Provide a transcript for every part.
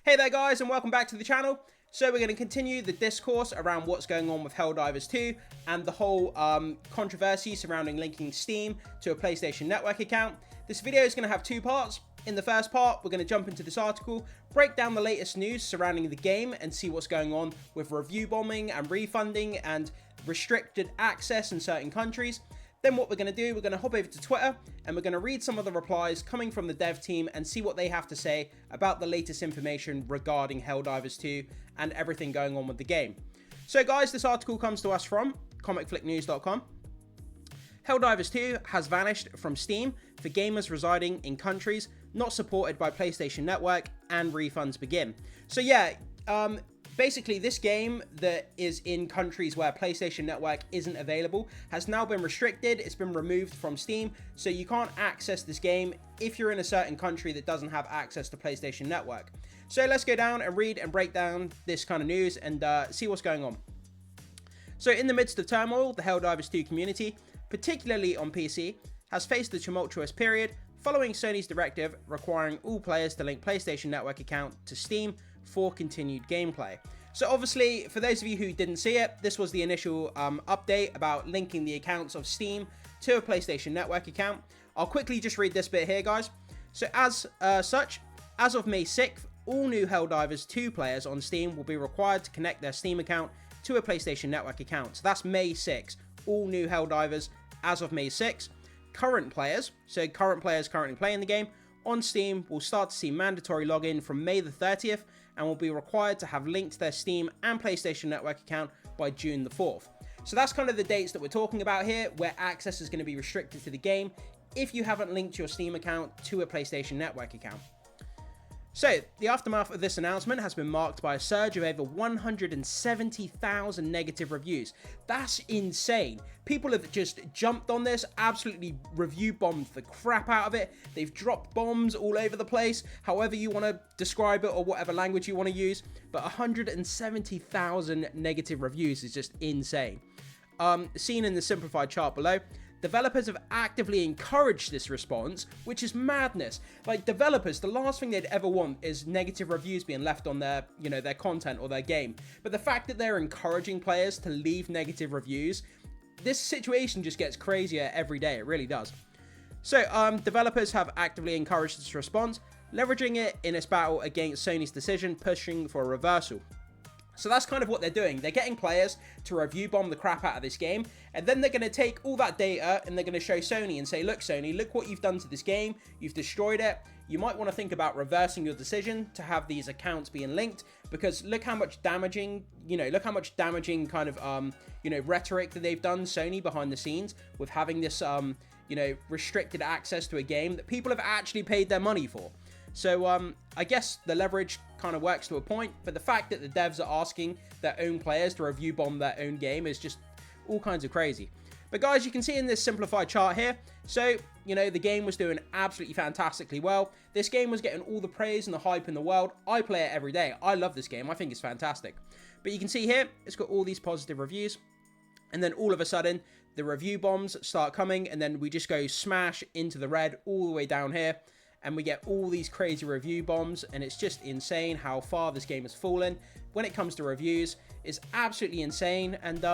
Hey there guys, and welcome back to the channel. So we're going to continue the discourse around what's going on with Helldivers 2 and the whole controversy surrounding linking Steam to a PlayStation Network account. This video is going to have two parts. In the first part, we're going to jump into this article, break down the latest news surrounding the game and see what's going on with review bombing and refunding and restricted access in certain countries. Then what we're going to do, we're going to hop over to Twitter and we're going to read some of the replies coming from the dev team and see what they have to say about the latest information regarding Helldivers 2 and everything going on with the game. So guys, this article comes to us from comicflicknews.com. Helldivers 2 has vanished from Steam for gamers residing in countries not supported by PlayStation Network and refunds begin. So yeah, basically, this game that is in countries where PlayStation Network isn't available has now been restricted. It's been removed from Steam, so you can't access this game if you're in a certain country that doesn't have access to PlayStation Network. So let's go down and read and break down this kind of news and see what's going on. So in the midst of turmoil, the Helldivers 2 community, particularly on PC, has faced a tumultuous period following Sony's directive requiring all players to link PlayStation Network account to Steam for continued gameplay. So obviously, for those of you who didn't see it, this was the initial update about linking the accounts of Steam to a PlayStation Network account. I'll quickly just read this bit here, guys. So as such, as of May 6th, all new Helldivers 2 players on Steam will be required to connect their Steam account to a PlayStation Network account. So that's May 6th, all new Helldivers as of May 6th. Current players, so current players currently playing the game, on Steam will start to see mandatory login from May the 30th and will be required to have linked their Steam and PlayStation Network account by June the 4th. So that's kind of the dates that we're talking about here, where access is going to be restricted to the game if you haven't linked your Steam account to a PlayStation Network account. So, the aftermath of this announcement has been marked by a surge of over 170,000 negative reviews. That's insane. People have just jumped on this, absolutely review bombed the crap out of it. They've dropped bombs all over the place, however you want to describe it or whatever language you want to use. But 170,000 negative reviews is just insane. Seen in the simplified chart below, developers have actively encouraged this response, which is madness. Like, developers, the last thing they'd ever want is negative reviews being left on their, their content or their game. But the fact that they're encouraging players to leave negative reviews, this situation just gets crazier every day. It really does. So, developers have actively encouraged this response, leveraging it in its battle against Sony's decision, pushing for a reversal. So that's kind of what they're doing. They're getting players to review bomb the crap out of this game, and then they're going to take all that data and they're going to show Sony and say, look, Sony, look what you've done to this game. You've destroyed it. You might want to think about reversing your decision to have these accounts being linked, because look how much damaging, kind of, rhetoric that they've done, Sony, behind the scenes with having this, restricted access to a game that people have actually paid their money for. So, I guess the leverage kind of works to a point, but the fact that the devs are asking their own players to review bomb their own game is just all kinds of crazy. But guys, you can see in this simplified chart here, so, the game was doing absolutely fantastically well. This game was getting all the praise and the hype in the world. I play it every day. I love this game. I think it's fantastic. But you can see here, it's got all these positive reviews. And then all of a sudden, the review bombs start coming, and then we just go smash into the red all the way down here. And we get all these crazy review bombs, and it's just insane how far this game has fallen when it comes to reviews. It's absolutely insane, and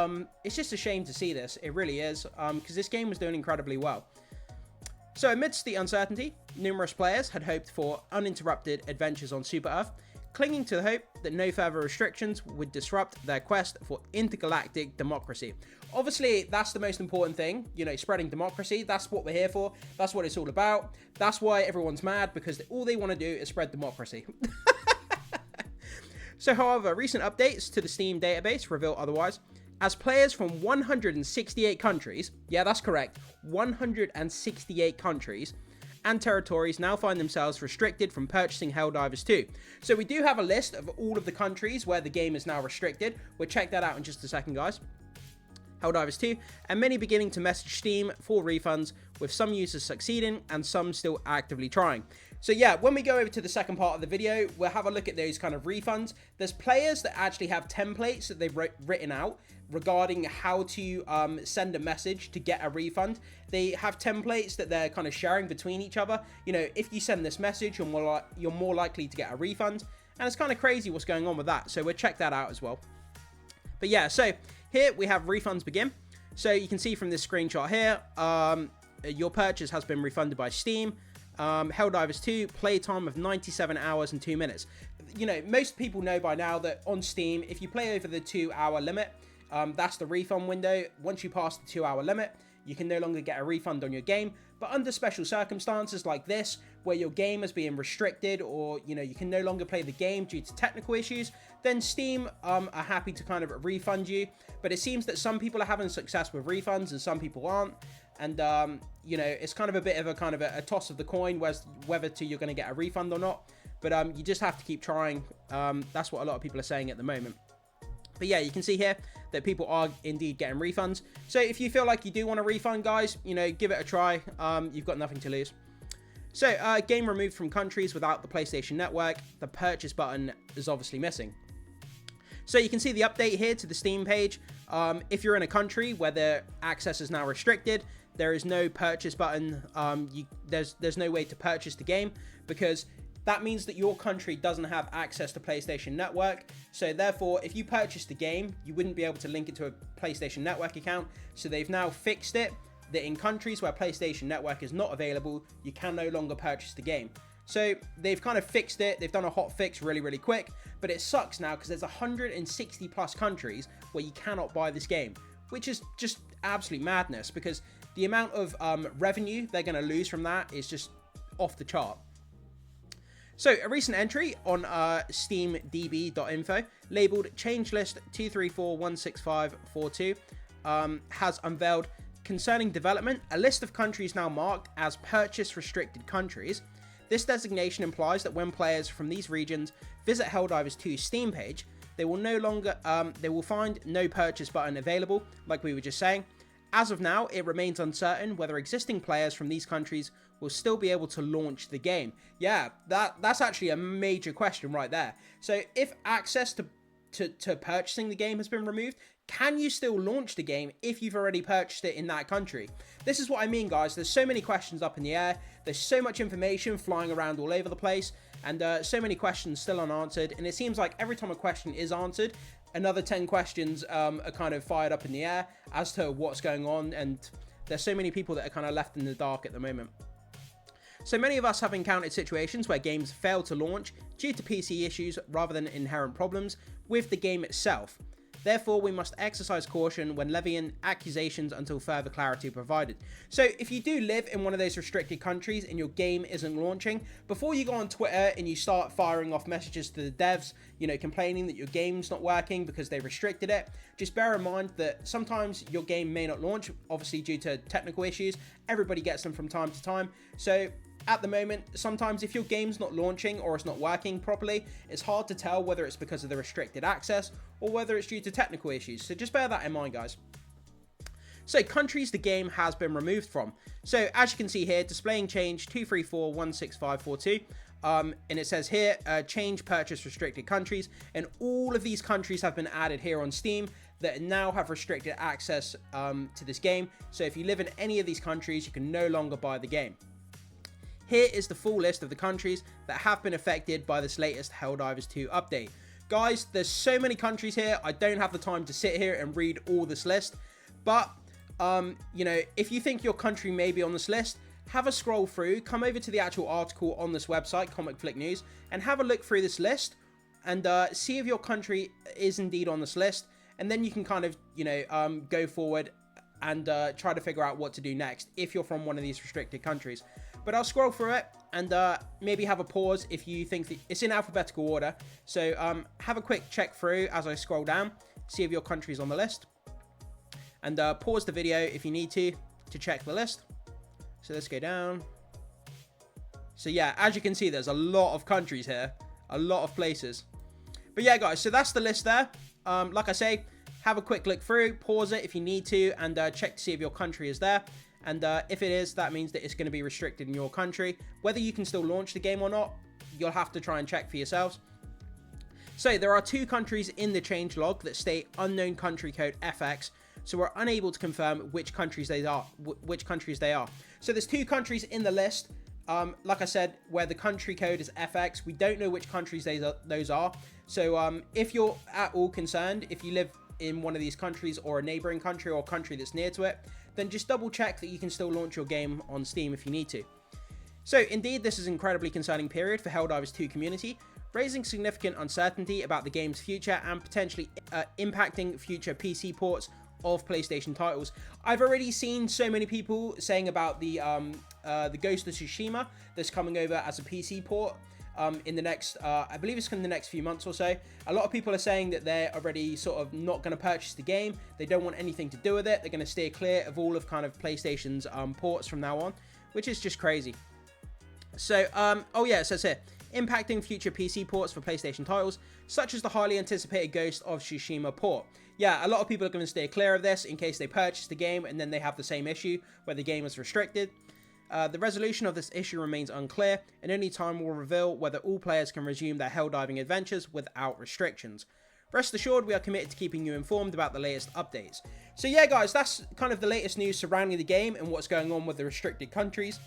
it's just a shame to see this. It really is, because this game was doing incredibly well. So amidst the uncertainty, numerous players had hoped for uninterrupted adventures on Super Earth, clinging to the hope that no further restrictions would disrupt their quest for intergalactic democracy. Obviously, that's the most important thing, spreading democracy. That's what we're here for. That's what it's all about. That's why everyone's mad, because all they want to do is spread democracy. So, however, recent updates to the Steam database reveal otherwise, as players from 168 countries, yeah, that's correct, 168 countries, and territories now find themselves restricted from purchasing Helldivers 2. So we do have a list of all of the countries where the game is now restricted. We'll check that out in just a second, guys. Helldivers 2, and many beginning to message Steam for refunds, with some users succeeding and some still actively trying. So yeah, when we go over to the second part of the video, we'll have a look at those kind of refunds. There's players that actually have templates that they've written out regarding how to send a message to get a refund. They have templates that they're kind of sharing between each other. You know, if you send this message, you're more likely to get a refund. And it's kind of crazy what's going on with that. So we'll check that out as well. But yeah, so here we have refunds begin. So you can see from this screenshot here, your purchase has been refunded by Steam. Helldivers 2, playtime of 97 hours and 2 minutes. You know, most people know by now that on Steam, if you play over the 2-hour limit, that's the refund window. Once you pass the 2-hour limit, you can no longer get a refund on your game. But under special circumstances like this, where your game is being restricted, or, you know, you can no longer play the game due to technical issues, then Steam are happy to kind of refund you. But it seems that some people are having success with refunds and some people aren't. And, you know, it's kind of a bit of a toss of the coin whether you're going to get a refund or not. But you just have to keep trying. That's what a lot of people are saying at the moment. But yeah, you can see here that people are indeed getting refunds. So if you feel like you do want a refund, guys, you know, give it a try. You've got nothing to lose. So, game removed from countries without the PlayStation Network. The purchase button is obviously missing. So you can see the update here to the Steam page. If you're in a country where the access is now restricted, there is no purchase button. There's no way to purchase the game, because that means that your country doesn't have access to PlayStation Network. So therefore, if you purchase the game, you wouldn't be able to link it to a PlayStation Network account. So they've now fixed it, that in countries where PlayStation Network is not available, you can no longer purchase the game. So they've kind of fixed it. They've done a hot fix really, really quick. But it sucks now because there's 160 plus countries where you cannot buy this game, which is just absolute madness, because the amount of revenue they're going to lose from that is just off the chart. So a recent entry on steamdb.info labeled change list 234.16542 has unveiled concerning development a list of countries now marked as purchase restricted countries. This designation implies that when players from these regions visit Helldivers 2's Steam page, they will find no purchase button available, like we were just saying. As of now, it remains uncertain whether existing players from these countries will still be able to launch the game. Yeah, that's actually a major question right there. So if access to purchasing the game has been removed, can you still launch the game if you've already purchased it in that country? This is what I mean, guys. There's so many questions up in the air. There's so much information flying around all over the place, and so many questions still unanswered. And it seems like every time a question is answered, another 10 questions are kind of fired up in the air as to what's going on. And there's so many people that are kind of left in the dark at the moment. So many of us have encountered situations where games fail to launch due to PC issues rather than inherent problems with the game itself. Therefore, we must exercise caution when levying accusations until further clarity provided. So if you do live in one of those restricted countries and your game isn't launching, before you go on Twitter and you start firing off messages to the devs, you know, complaining that your game's not working because they restricted it, just bear in mind that sometimes your game may not launch, obviously due to technical issues. Everybody gets them from time to time. So at the moment, sometimes if your game's not launching or it's not working properly, it's hard to tell whether it's because of the restricted access or whether it's due to technical issues. So just bear that in mind, guys. So countries the game has been removed from. So as you can see here, displaying change 234.16542. And it says here, change purchase restricted countries. And all of these countries have been added here on Steam that now have restricted access to this game. So if you live in any of these countries, you can no longer buy the game. Here is the full list of the countries that have been affected by this latest Helldivers 2 update. Guys, there's so many countries here. I don't have the time to sit here and read all this list. But, you know, if you think your country may be on this list, have a scroll through, come over to the actual article on this website, Comic Flick News, and have a look through this list and see if your country is indeed on this list. And then you can kind of, you know, go forward and try to figure out what to do next if you're from one of these restricted countries. But I'll scroll through it and maybe have a pause if you think that it's in alphabetical order. So have a quick check through as I scroll down, see if your country's on the list. And pause the video if you need to check the list. So let's go down. So yeah, as you can see, there's a lot of countries here, a lot of places. But yeah, guys, so that's the list there. Like I say, have a quick look through, pause it if you need to, and check to see if your country is there. And if it is, that means that it's going to be restricted in your country. Whether you can still launch the game or not, you'll have to try and check for yourselves. So there are 2 countries in the changelog that state unknown country code FX, so we're unable to confirm which countries they are. So there's 2 countries in the list, like I said, where the country code is FX. We don't know which countries those are. So if you're at all concerned, if you live in one of these countries or a neighboring country or a country that's near to it, then just double check that you can still launch your game on Steam if you need to. So indeed, this is an incredibly concerning period for Helldivers 2 community, raising significant uncertainty about the game's future and potentially impacting future PC ports of PlayStation titles. I've already seen so many people saying about the Ghost of Tsushima that's coming over as a PC port in the next, I believe it's in the next few months or so. A lot of people are saying that they're already sort of not going to purchase the game. They don't want anything to do with it. They're going to steer clear of all of kind of PlayStation's ports from now on, which is just crazy. So, oh yeah, it says here, impacting future PC ports for PlayStation titles, such as the highly anticipated Ghost of Tsushima port. Yeah, a lot of people are going to steer clear of this in case they purchase the game and then they have the same issue where the game is restricted. The resolution of this issue remains unclear, and only time will reveal whether all players can resume their helldiving adventures without restrictions. Rest assured, we are committed to keeping you informed about the latest updates. So yeah, guys, that's kind of the latest news surrounding the game and what's going on with the restricted countries.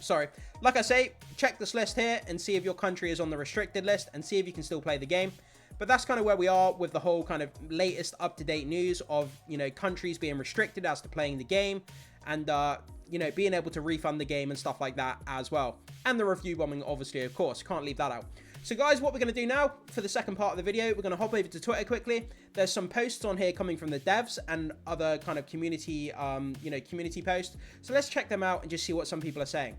Sorry, like I say, check this list here and see if your country is on the restricted list and see if you can still play the game. But that's kind of where we are with the whole kind of latest up-to-date news of, you know, countries being restricted as to playing the game and, you know, being able to refund the game and stuff like that as well. And the review bombing, obviously, of course, can't leave that out. So guys, what we're going to do now for the second part of the video, we're going to hop over to Twitter quickly. There's some posts on here coming from the devs and other kind of community, you know, community posts. So let's check them out and just see what some people are saying.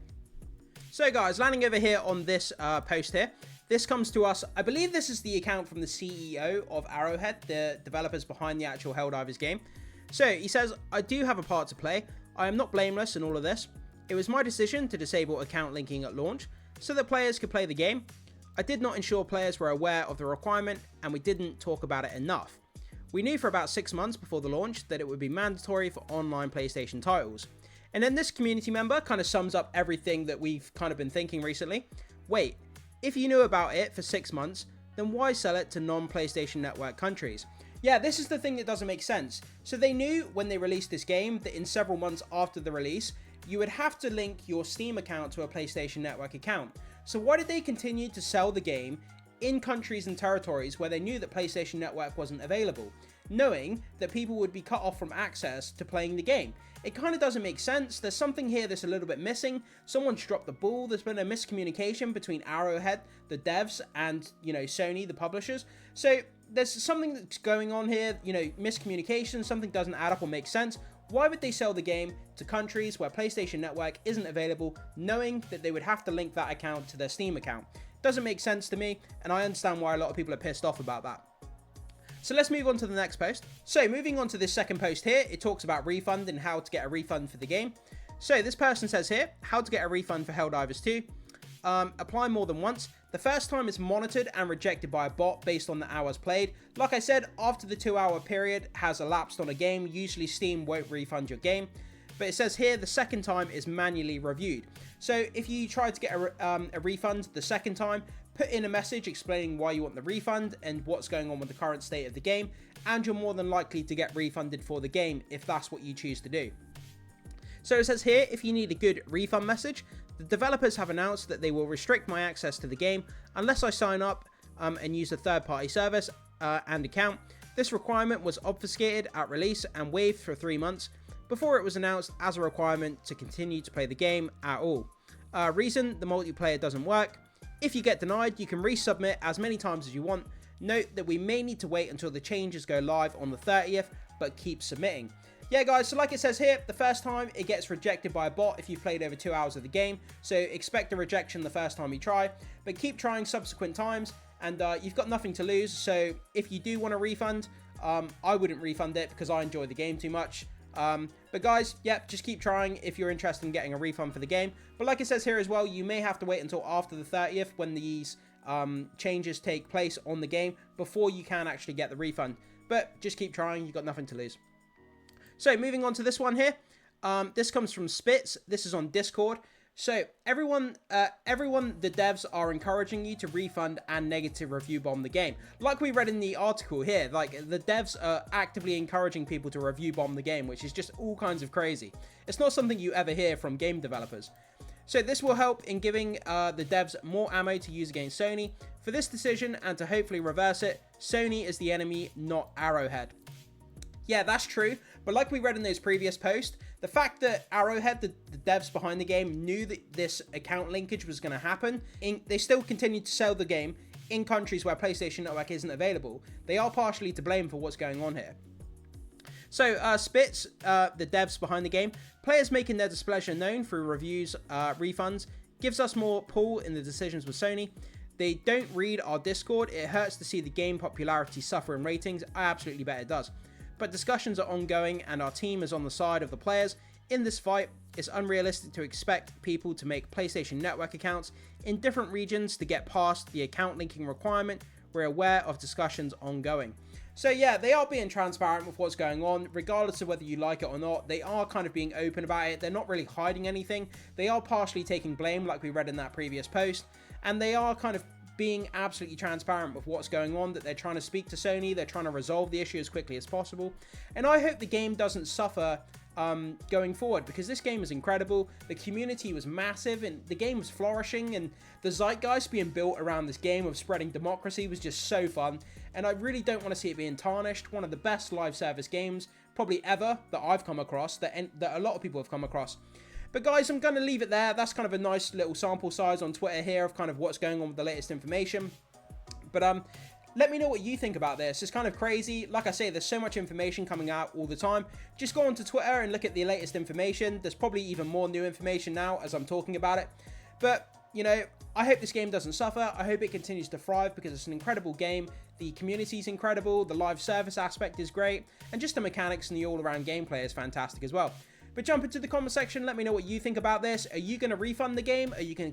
So guys, landing over here on this post here, this comes to us, I believe this is the account from the CEO of Arrowhead, the developers behind the actual Helldivers game. So he says, I do have a part to play. I am not blameless in all of this. It was my decision to disable account linking at launch so that players could play the game. I did not ensure players were aware of the requirement and we didn't talk about it enough. We knew for about 6 months before the launch that it would be mandatory for online PlayStation titles. And then this community member kind of sums up everything that we've kind of been thinking recently. Wait, if you knew about it for 6 months, then why sell it to non-PlayStation Network countries? Yeah, this is the thing that doesn't make sense. So they knew when they released this game that in several months after the release, you would have to link your Steam account to a PlayStation Network account. So why did they continue to sell the game in countries and territories where they knew that PlayStation Network wasn't available, knowing that people would be cut off from access to playing the game? It kind of doesn't make sense. There's something here that's a little bit missing. Someone's dropped the ball. There's been a miscommunication between Arrowhead, the devs, and, you know, Sony, the publishers. So there's something that's going on here, you know, miscommunication, something doesn't add up or make sense. Why would they sell the game to countries where PlayStation Network isn't available, knowing that they would have to link that account to their Steam account? Doesn't make sense to me, and I understand why a lot of people are pissed off about that. So let's move on to the next post. So moving on to this second post here, it talks about refund and how to get a refund for the game. So this person says here, how to get a refund for Helldivers 2. Apply more than once. The first time is monitored and rejected by a bot based on the hours played. Like I said, after the 2-hour period has elapsed on a game, usually Steam won't refund your game. But it says here the second time is manually reviewed. So if you try to get a refund the second time, put in a message explaining why you want the refund and what's going on with the current state of the game, and you're more than likely to get refunded for the game if that's what you choose to do. So it says here, if you need a good refund message, the developers have announced that they will restrict my access to the game unless I sign up and use a third-party service and account. This requirement was obfuscated at release and waived for 3 months before it was announced as a requirement to continue to play the game at all. Reason, the multiplayer doesn't work. If you get denied, you can resubmit as many times as you want. Note that we may need to wait until the changes go live on the 30th, but keep submitting. Yeah guys, so like it says here, the first time it gets rejected by a bot if you've played over 2 hours of the game, so expect a rejection the first time you try, but keep trying subsequent times, and you've got nothing to lose. So if you do want a refund, I wouldn't refund it because I enjoy the game too much. But guys, yeah, just keep trying if you're interested in getting a refund for the game. But like it says here as well, you may have to wait until after the 30th when these changes take place on the game before you can actually get the refund. But just keep trying, you've got nothing to lose. So moving on to this one here. This comes from Spitz. This is on Discord. So everyone, the devs are encouraging you to refund and negative review bomb the game. Like we read in the article here, like the devs are actively encouraging people to review bomb the game, which is just all kinds of crazy. It's not something you ever hear from game developers. So this will help in giving the devs more ammo to use against Sony. For this decision and to hopefully reverse it, Sony is the enemy, not Arrowhead. Yeah, that's true, but like we read in those previous posts, the fact that Arrowhead, the devs behind the game, knew that this account linkage was going to happen, they still continued to sell the game in countries where PlayStation Network isn't available. They are partially to blame for what's going on here. So, Spitz, the devs behind the game, players making their displeasure known through reviews, refunds, gives us more pull in the decisions with Sony. They don't read our Discord. It hurts to see the game popularity suffer in ratings. I absolutely bet it does. But discussions are ongoing and our team is on the side of the players. In this fight, it's unrealistic to expect people to make PlayStation Network accounts in different regions to get past the account linking requirement. We're aware of discussions ongoing. So yeah, they are being transparent with what's going on, regardless of whether you like it or not. They are kind of being open about it. They're not really hiding anything. They are partially taking blame, like we read in that previous post. And they are kind of being absolutely transparent with what's going on, that they're trying to speak to Sony, they're trying to resolve the issue as quickly as possible. And I hope the game doesn't suffer going forward, because this game is incredible. The community was massive and the game was flourishing, and the zeitgeist being built around this game of spreading democracy was just so fun. And I really don't want to see it being tarnished. One of the best live service games probably ever that I've come across, that a lot of people have come across. But guys, I'm going to leave it there. That's kind of a nice little sample size on Twitter here of kind of what's going on with the latest information. But let me know what you think about this. It's kind of crazy. Like I say, there's so much information coming out all the time. Just go onto Twitter and look at the latest information. There's probably even more new information now as I'm talking about it. But, you know, I hope this game doesn't suffer. I hope it continues to thrive because it's an incredible game. The community is incredible. The live service aspect is great. And just the mechanics and the all-around gameplay is fantastic as well. But jump into the comment section. Let me know what you think about this. Are you going to refund the game? Are you going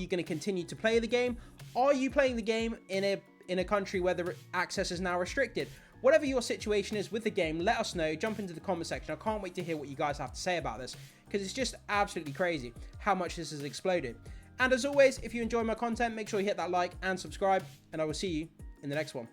to continue to play the game? Are you playing the game in a country where the access is now restricted? Whatever your situation is with the game, let us know. Jump into the comment section. I can't wait to hear what you guys have to say about this, because it's just absolutely crazy how much this has exploded. And as always, if you enjoy my content, make sure you hit that like and subscribe, and I will see you in the next one.